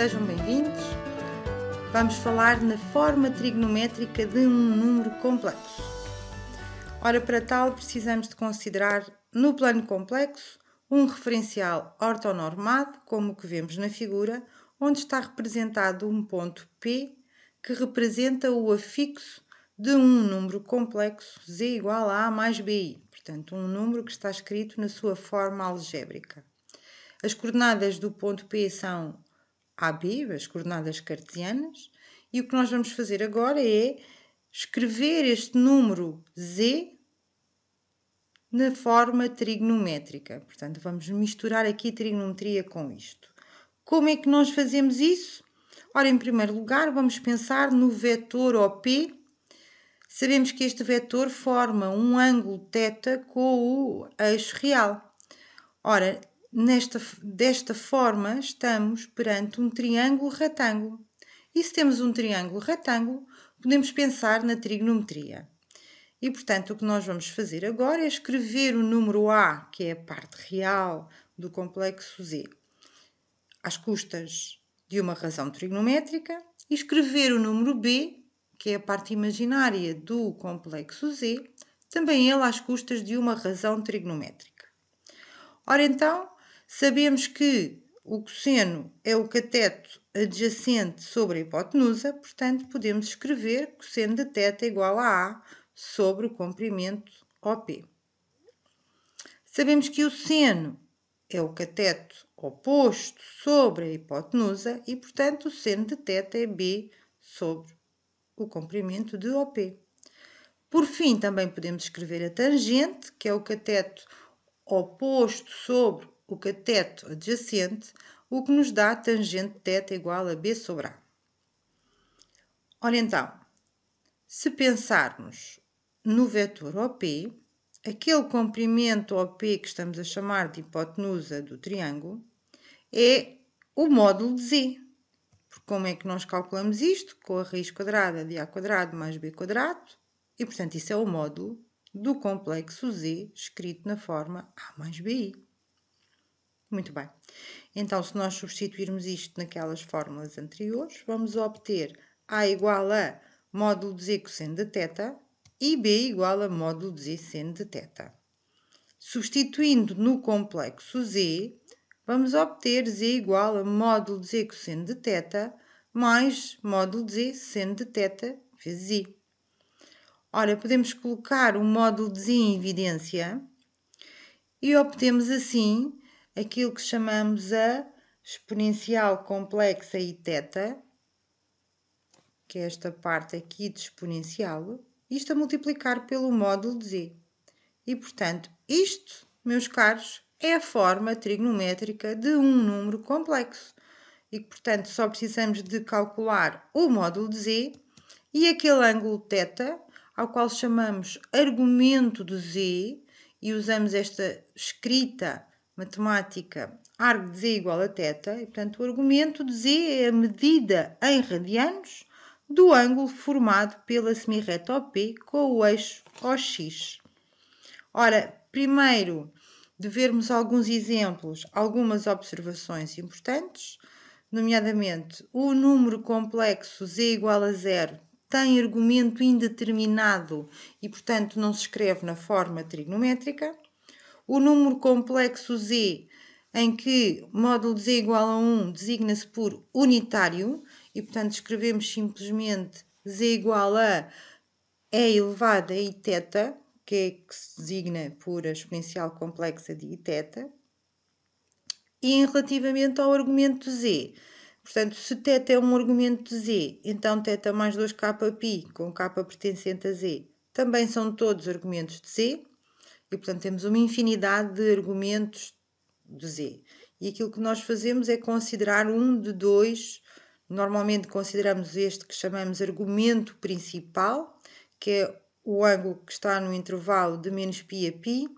sejam bem-vindos. Vamos falar na forma trigonométrica de um número complexo. Ora, para tal, precisamos de considerar, no plano complexo, um referencial ortonormado, como o que vemos na figura, onde está representado um ponto P, que representa o afixo de um número complexo z igual a A mais BI, portanto, um número que está escrito na sua forma algébrica. As coordenadas do ponto P são AB, as coordenadas cartesianas, e o que nós vamos fazer agora é escrever este número z na forma trigonométrica. Portanto, vamos misturar aqui trigonometria com isto. Como é que nós fazemos isso? Ora, em primeiro lugar, vamos pensar no vetor OP. Sabemos que este vetor forma um ângulo θ com o eixo real. Ora, desta forma, estamos perante um triângulo retângulo. E se temos um triângulo retângulo, podemos pensar na trigonometria. E, portanto, o que nós vamos fazer agora é escrever o número A, que é a parte real do complexo Z, às custas de uma razão trigonométrica, e escrever o número B, que é a parte imaginária do complexo Z, também ele às custas de uma razão trigonométrica. Ora, então, sabemos que o cosseno é o cateto adjacente sobre a hipotenusa, portanto, podemos escrever cosseno de θ igual a A sobre o comprimento OP. Sabemos que o seno é o cateto oposto sobre a hipotenusa e, portanto, o seno de θ é B sobre o comprimento de OP. Por fim, também podemos escrever a tangente, que é o cateto oposto sobre o cateto adjacente, o que nos dá a tangente θ igual a B sobre A. Ora então, se pensarmos no vetor OP, aquele comprimento OP que estamos a chamar de hipotenusa do triângulo é o módulo de Z. Porque como é que nós calculamos isto? Com a raiz quadrada de A quadrado mais B quadrado. E, portanto, isso é o módulo do complexo Z escrito na forma A mais BI. Muito bem. Então, se nós substituirmos isto naquelas fórmulas anteriores, vamos obter A igual a módulo de Z cosseno de θ e B igual a módulo de Z seno de θ. Substituindo no complexo Z, vamos obter Z igual a módulo de Z cosseno de θ mais módulo de Z seno de θ vezes I. Ora, podemos colocar o módulo de Z em evidência e obtemos assim aquilo que chamamos a exponencial complexa Iθ, que é esta parte aqui de exponencial, isto a multiplicar pelo módulo de Z. E, portanto, isto, meus caros, é a forma trigonométrica de um número complexo. E, portanto, só precisamos de calcular o módulo de Z e aquele ângulo θ, ao qual chamamos argumento de Z, e usamos esta escrita matemática arg de Z igual a θ, e, portanto, o argumento de Z é a medida em radianos do ângulo formado pela semirreta OP com o eixo OX. Ora, primeiro de vermos alguns exemplos, algumas observações importantes, nomeadamente o número complexo z igual a 0 tem argumento indeterminado e, portanto, não se escreve na forma trigonométrica. O número complexo z, em que módulo de z igual a 1 designa-se por unitário e, portanto, escrevemos simplesmente z igual a e elevado a Iθ, que se designa por a exponencial complexa de Iθ. E relativamente ao argumento de Z, portanto, se θ é um argumento de Z, então θ mais 2kπ com k pertencente a Z também são todos argumentos de Z. E, portanto, temos uma infinidade de argumentos de Z. E aquilo que nós fazemos é considerar um de dois. Normalmente consideramos este que chamamos argumento principal, que é o ângulo que está no intervalo de menos π a π.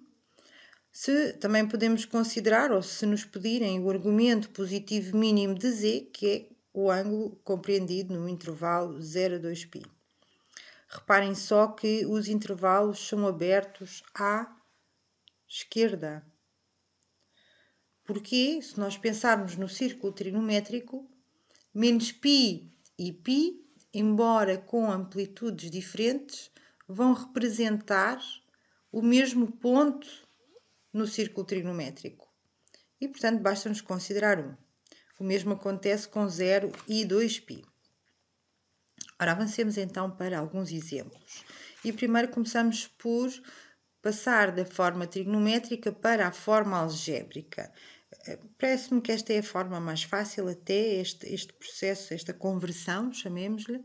Também podemos considerar, ou se nos pedirem, o argumento positivo mínimo de Z, que é o ângulo compreendido no intervalo 0 a 2π. Reparem só que os intervalos são abertos à esquerda. Porque, se nós pensarmos no círculo trigonométrico, Menos π e π, embora com amplitudes diferentes, vão representar o mesmo ponto no círculo trigonométrico. E, portanto, basta-nos considerar um. O mesmo acontece com 0 e 2π. Ora, avancemos então para alguns exemplos. E primeiro começamos por passar da forma trigonométrica para a forma algébrica. Parece-me que esta é a forma mais fácil até, este processo, esta conversão, chamemos-lhe.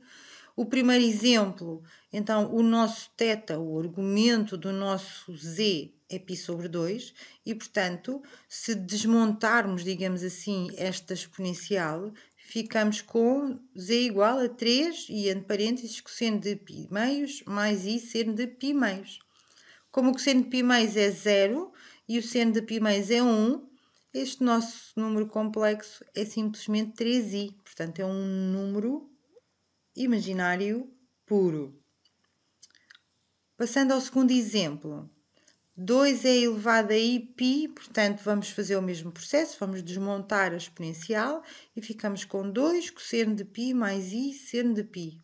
O primeiro exemplo, então, o nosso θ, o argumento do nosso z é π sobre 2 e, portanto, se desmontarmos, digamos assim, esta exponencial, ficamos com z igual a 3 e, entre parênteses, cosseno de π meios mais i seno de π meios. Como o cosseno de π meios é 0 e o seno de π meios é 1, este nosso número complexo é simplesmente 3i, portanto, é um número imaginário puro. Passando ao segundo exemplo, 2 é elevado a π, portanto, vamos fazer o mesmo processo, vamos desmontar a exponencial e ficamos com 2 cosseno de π mais i seno de π.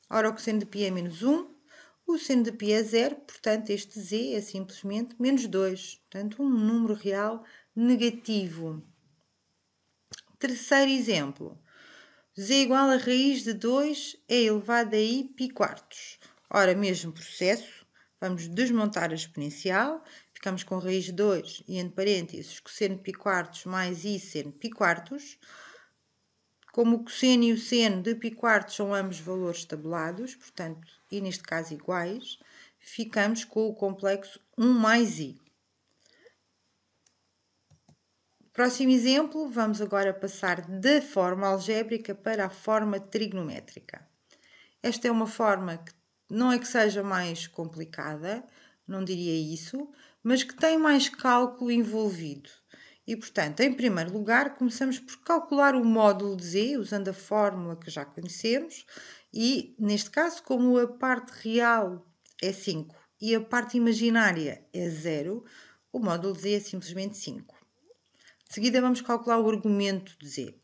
Ora, o cosseno de π é menos 1, o seno de π é 0, portanto, este z é simplesmente menos 2, portanto, um número real negativo. Terceiro exemplo, z igual a raiz de 2 é elevado a i π quartos. Ora, mesmo processo, vamos desmontar a exponencial, ficamos com raiz de 2 e, entre parênteses, cosseno de π quartos mais i seno de π quartos. Como o cosseno e o seno de π quartos são ambos valores tabulados, portanto, e neste caso iguais, ficamos com o complexo 1 mais i. Próximo exemplo, vamos agora passar da forma algébrica para a forma trigonométrica. Esta é uma forma que não é que seja mais complicada, não diria isso, mas que tem mais cálculo envolvido. E, portanto, em primeiro lugar, começamos por calcular o módulo de z, usando a fórmula que já conhecemos, e, neste caso, como a parte real é 5 e a parte imaginária é 0, o módulo de z é simplesmente 5. De seguida, vamos calcular o argumento de z.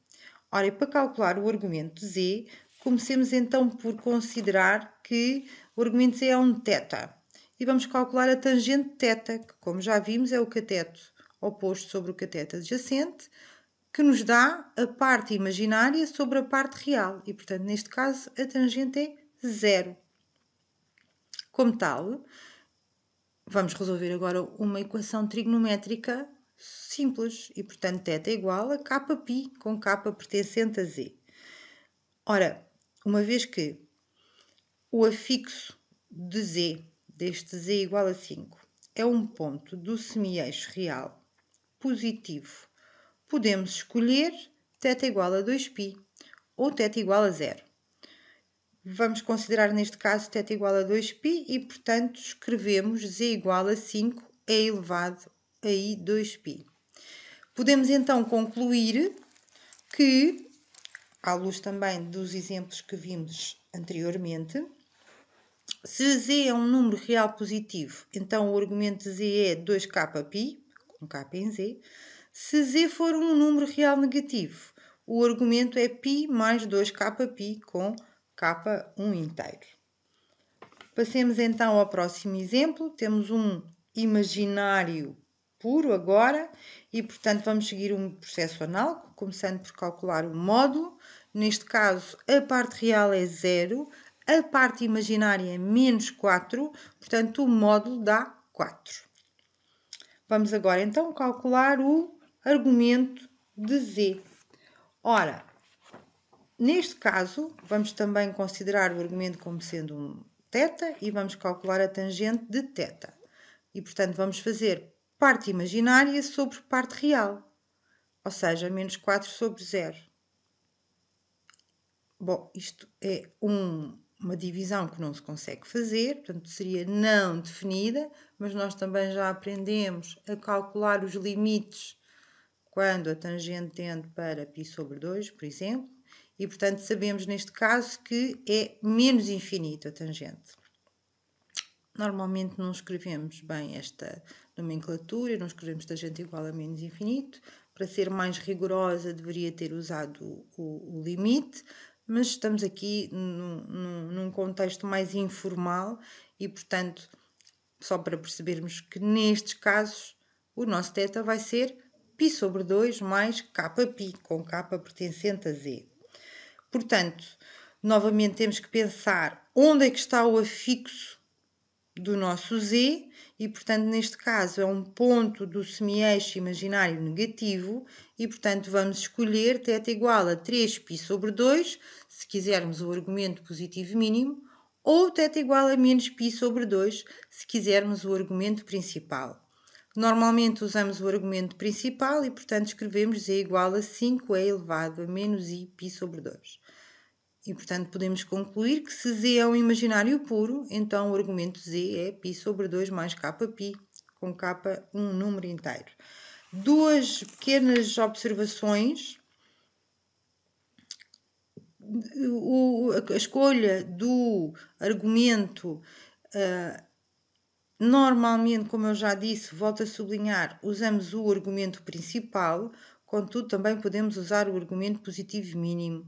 Ora, e para calcular o argumento de z, comecemos então por considerar que o argumento de z é um θ. E vamos calcular a tangente θ, que, como já vimos, é o cateto oposto sobre o cateto adjacente, que nos dá a parte imaginária sobre a parte real. E, portanto, neste caso, a tangente é 0. Como tal, vamos resolver agora uma equação trigonométrica simples e, portanto, θ é igual a kπ, com k pertencente a z. Ora, uma vez que o afixo de z, deste z igual a 5, é um ponto do semi-eixo real positivo, podemos escolher θ igual a 2π ou θ igual a 0. Vamos considerar neste caso θ igual a 2π e, portanto, escrevemos z igual a 5 é elevado a i 2π. Podemos então concluir que, à luz também dos exemplos que vimos anteriormente, se z é um número real positivo, então o argumento de z é 2kπ, com k em z. Se z for um número real negativo, o argumento é π mais 2kπ, com k1 inteiro. Passemos então ao próximo exemplo. Temos um imaginário puro agora e, portanto, vamos seguir um processo análogo, começando por calcular o módulo. Neste caso, a parte real é 0, a parte imaginária é menos 4, portanto, o módulo dá 4. Vamos agora então calcular o argumento de z. Ora, neste caso, vamos também considerar o argumento como sendo um θ e vamos calcular a tangente de θ. E, portanto, vamos fazer parte imaginária sobre parte real, ou seja, menos 4 sobre 0. Bom, isto é uma divisão que não se consegue fazer, portanto, seria não definida, mas nós também já aprendemos a calcular os limites quando a tangente tende para π sobre 2, por exemplo, e, portanto, sabemos neste caso que é menos infinito a tangente. Normalmente não escrevemos bem esta nomenclatura, não escrevemos tangente igual a menos infinito, para ser mais rigorosa, deveria ter usado o limite, mas estamos aqui num contexto mais informal e, portanto, só para percebermos que nestes casos o nosso θ vai ser π sobre 2 mais kπ, com k pertencente a z. Portanto, novamente temos que pensar onde é que está o afixo do nosso z e, portanto, neste caso é um ponto do semi-eixo imaginário negativo e, portanto, vamos escolher θ igual a 3π sobre 2, se quisermos o argumento positivo mínimo, ou θ igual a menos π sobre 2, se quisermos o argumento principal. Normalmente usamos o argumento principal e, portanto, escrevemos z igual a 5e elevado a menos i π sobre 2. E, portanto, podemos concluir que se z é um imaginário puro, então o argumento z é π sobre 2 mais kπ, com k um número inteiro. Duas pequenas observações. A escolha do argumento, normalmente, como eu já disse, volto a sublinhar, usamos o argumento principal, contudo também podemos usar o argumento positivo mínimo,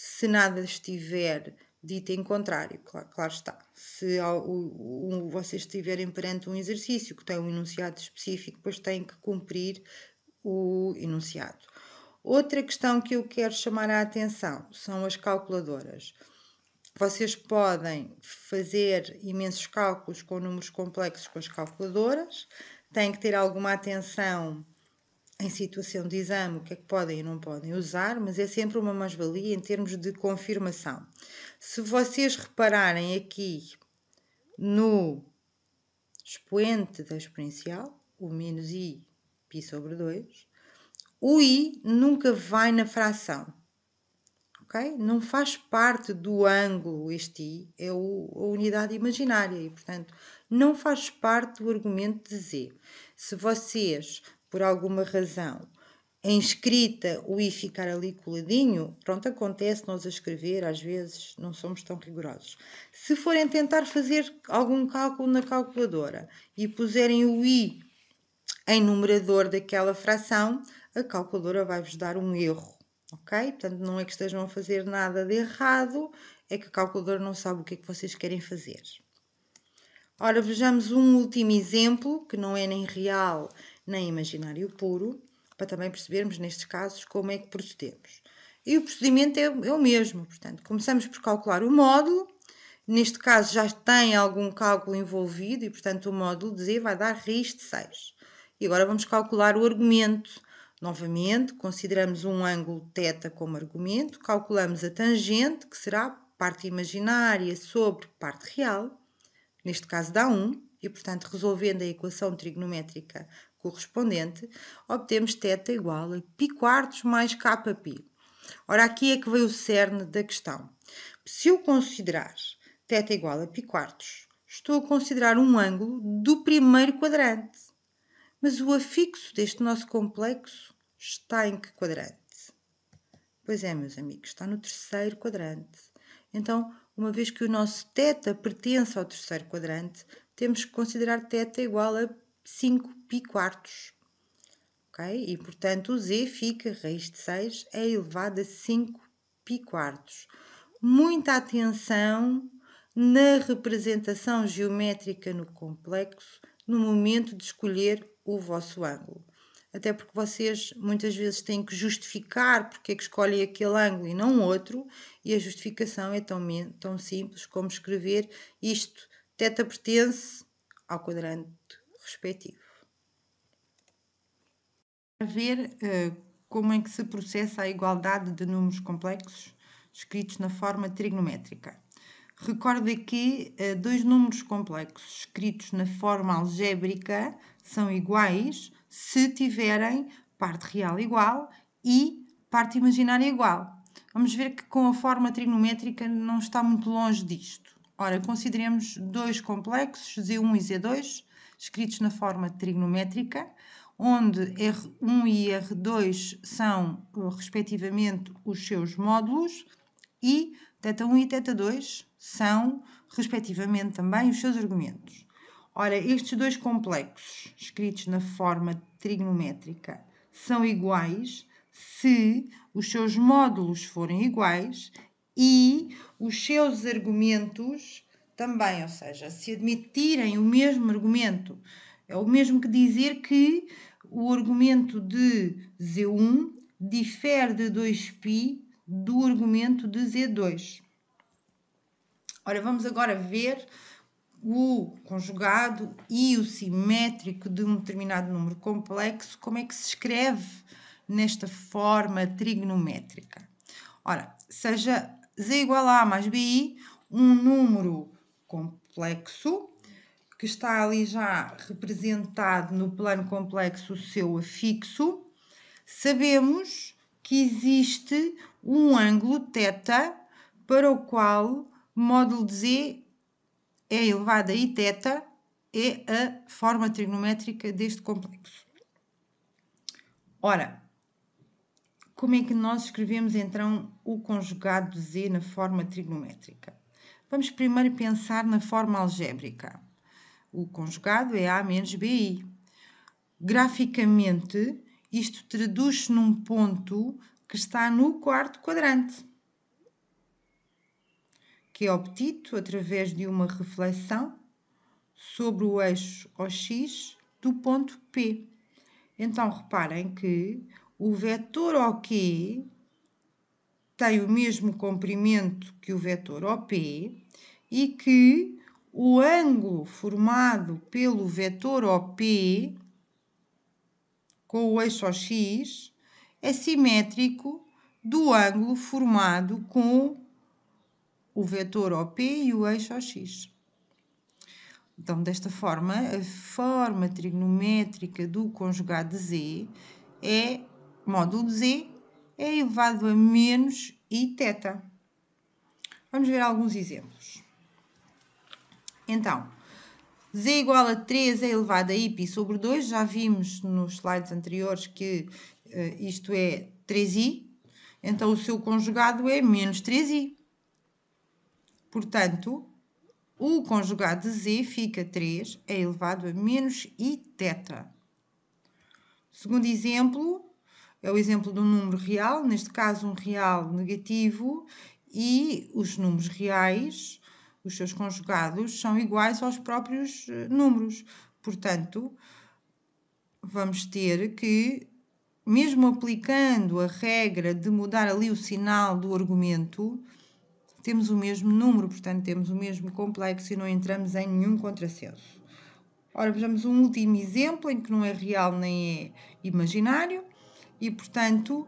se nada estiver dito em contrário, claro está. Se vocês estiverem perante um exercício que tem um enunciado específico, depois têm que cumprir o enunciado. Outra questão que eu quero chamar a atenção são as calculadoras. Vocês podem fazer imensos cálculos com números complexos com as calculadoras, têm que ter alguma atenção em situação de exame, o que é que podem e não podem usar, mas é sempre uma mais-valia em termos de confirmação. Se vocês repararem aqui no expoente da exponencial, o menos i π sobre 2, o i nunca vai na fração, ok? Não faz parte do ângulo, este i é a unidade imaginária e, portanto, não faz parte do argumento de z. Se vocês, por alguma razão, em escrita o i ficar ali coladinho, pronto, acontece nós a escrever, às vezes não somos tão rigorosos. Se forem tentar fazer algum cálculo na calculadora e puserem o i em numerador daquela fração, a calculadora vai-vos dar um erro, ok? Portanto, não é que estejam a fazer nada de errado, é que a calculadora não sabe o que é que vocês querem fazer. Ora, vejamos um último exemplo, que não é nem real nem imaginário puro, para também percebermos, nestes casos, como é que procedemos. E o procedimento é o mesmo, portanto, começamos por calcular o módulo, neste caso já tem algum cálculo envolvido e, portanto, o módulo de z vai dar raiz de 6. E agora vamos calcular o argumento. Novamente, consideramos um ângulo θ como argumento, calculamos a tangente, que será parte imaginária sobre parte real, neste caso dá 1, e portanto, resolvendo a equação trigonométrica correspondente, obtemos θ igual a π² mais kπ. Ora, aqui é que veio o cerne da questão. Se eu considerar θ igual a π², estou a considerar um ângulo do primeiro quadrante. Mas o afixo deste nosso complexo está em que quadrante? Pois é, meus amigos, está no terceiro quadrante. Então, uma vez que o nosso θ pertence ao terceiro quadrante, temos que considerar θ igual a 5π². Ok? E, portanto, o z fica, raiz de 6 é elevado a 5π². Muita atenção na representação geométrica no complexo no momento de escolher o vosso ângulo. Até porque vocês muitas vezes têm que justificar porque é que escolhem aquele ângulo e não outro, e a justificação é tão simples como escrever isto: θ pertence ao quadrante respectivo. A ver como é que se processa a igualdade de números complexos escritos na forma trigonométrica. Recorde que dois números complexos escritos na forma algébrica são iguais se tiverem parte real igual e parte imaginária igual. Vamos ver que com a forma trigonométrica não está muito longe disto. Ora, consideremos dois complexos, Z1 e Z2, escritos na forma trigonométrica, onde R1 e R2 são, respectivamente, os seus módulos e θ1 e θ2 são, respectivamente, também os seus argumentos. Ora, estes dois complexos, escritos na forma trigonométrica, são iguais se os seus módulos forem iguais e os seus argumentos também, ou seja, se admitirem o mesmo argumento. É o mesmo que dizer que o argumento de Z1 difere de 2π do argumento de Z2. Ora, vamos agora ver o conjugado e o simétrico de um determinado número complexo, como é que se escreve nesta forma trigonométrica. Ora, seja z igual a mais bi, um número complexo, que está ali já representado no plano complexo o seu afixo, sabemos que existe um ângulo θ para o qual módulo de z é elevado a iθ é a forma trigonométrica deste complexo. Ora, como é que nós escrevemos então o conjugado de z na forma trigonométrica? Vamos primeiro pensar na forma algébrica. O conjugado é A menos BI. Graficamente, isto traduz-se num ponto que está no quarto quadrante, que é obtido através de uma reflexão sobre o eixo OX do ponto P. Então, reparem que o vetor OQ tem o mesmo comprimento que o vetor OP e que o ângulo formado pelo vetor OP com o eixo OX é simétrico do ângulo formado com o vetor OP e o eixo OX. Então, desta forma, a forma trigonométrica do conjugado de z é módulo de z é elevado a menos iθ. Vamos ver alguns exemplos. Então, z igual a 3 é elevado a π sobre 2. Já vimos nos slides anteriores que isto é 3i. Então, o seu conjugado é menos 3i. Portanto, o conjugado de z fica 3 é elevado a menos iθ. Segundo exemplo, é o exemplo de um número real, neste caso um real negativo, e os números reais, os seus conjugados, são iguais aos próprios números. Portanto, vamos ter que, mesmo aplicando a regra de mudar ali o sinal do argumento, temos o mesmo número, portanto, temos o mesmo complexo e não entramos em nenhum contrassenso. Ora, vejamos um último exemplo em que não é real nem é imaginário e, portanto,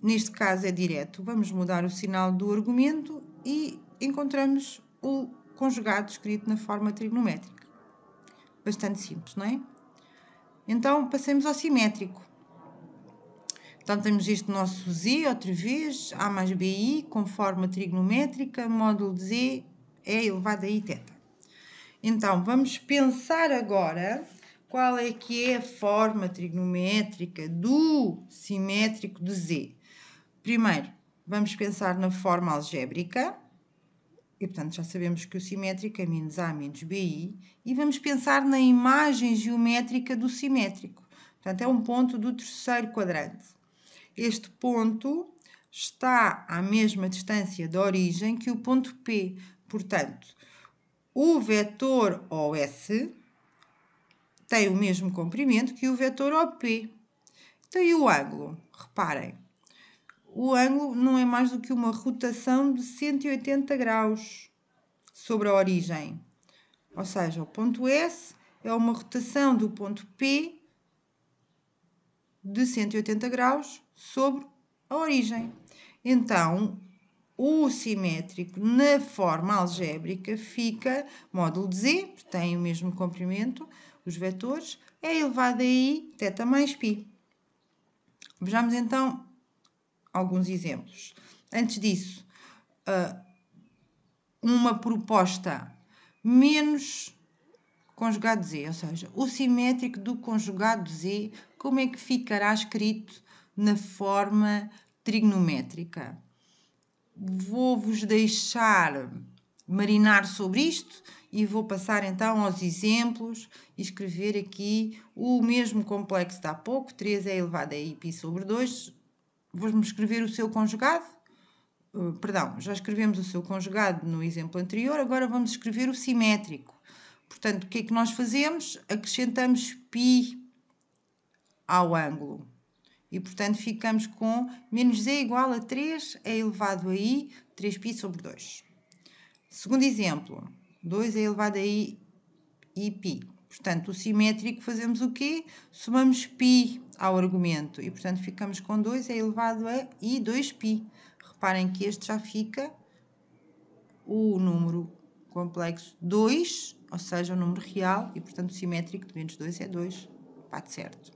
neste caso é direto. Vamos mudar o sinal do argumento e encontramos o conjugado escrito na forma trigonométrica. Bastante simples, não é? Então, passemos ao simétrico. Então, temos este nosso z, outra vez, A mais BI, com forma trigonométrica, módulo de z é elevado a iθ. Então, vamos pensar agora qual é que é a forma trigonométrica do simétrico de z. Primeiro, vamos pensar na forma algébrica, e portanto já sabemos que o simétrico é menos A menos BI, e vamos pensar na imagem geométrica do simétrico. Portanto, é um ponto do terceiro quadrante. Este ponto está à mesma distância da origem que o ponto P. Portanto, o vetor OS tem o mesmo comprimento que o vetor OP. Então, e o ângulo? Reparem, o ângulo não é mais do que uma rotação de 180 graus sobre a origem. Ou seja, o ponto S é uma rotação do ponto P de 180 graus sobre a origem. Então, o simétrico na forma algébrica fica módulo de z, porque tem o mesmo comprimento, os vetores, é elevado a i, θ mais π. Vejamos então alguns exemplos. Antes disso, uma proposta menos conjugado de z, ou seja, o simétrico do conjugado de z, como é que ficará escrito na forma trigonométrica? Vou-vos deixar marinar sobre isto e vou passar então aos exemplos e escrever aqui o mesmo complexo de há pouco, 3 é elevado a π sobre 2. Vamos escrever o seu conjugado. Perdão, já escrevemos o seu conjugado no exemplo anterior, agora vamos escrever o simétrico. Portanto, o que é que nós fazemos? Acrescentamos π ao ângulo. E, portanto, ficamos com menos z igual a 3 é elevado a i, 3π sobre 2. Segundo exemplo, 2 é elevado a i e π. Portanto, o simétrico fazemos o quê? Somamos π ao argumento. E, portanto, ficamos com 2 é elevado a i 2π. Reparem que este já fica o número complexo 2, ou seja, o número real. E, portanto, o simétrico de menos 2 é 2. Bate certo.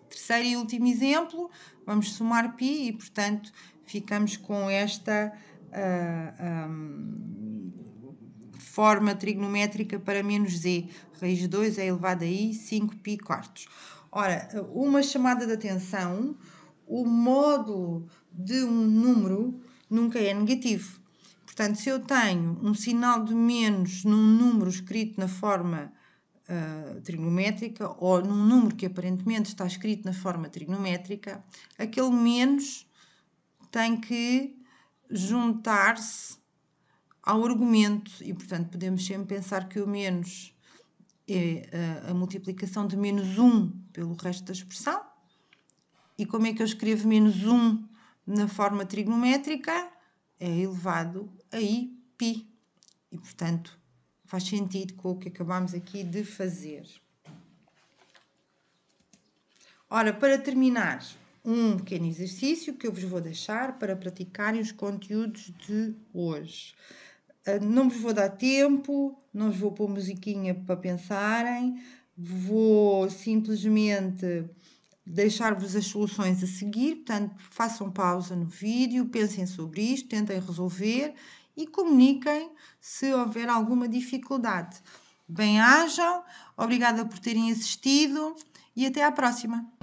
Terceiro e último exemplo, vamos somar π e, portanto, ficamos com esta forma trigonométrica para menos z. Raiz de 2 é elevado a i 5π quartos. Ora, uma chamada de atenção, o módulo de um número nunca é negativo. Portanto, se eu tenho um sinal de menos num número escrito na forma trigonométrica ou num número que aparentemente está escrito na forma trigonométrica, aquele menos tem que juntar-se ao argumento e, portanto, podemos sempre pensar que o menos é a multiplicação de menos 1 pelo resto da expressão. E como é que eu escrevo menos 1 na forma trigonométrica? É elevado a π. E, portanto, faz sentido com o que acabamos aqui de fazer. Ora, para terminar, um pequeno exercício que eu vos vou deixar para praticarem os conteúdos de hoje. Não vos vou dar tempo, não vos vou pôr musiquinha para pensarem, vou simplesmente deixar-vos as soluções a seguir, portanto, façam pausa no vídeo, pensem sobre isto, tentem resolver e comuniquem se houver alguma dificuldade. Bem-ajam, obrigada por terem assistido e até à próxima!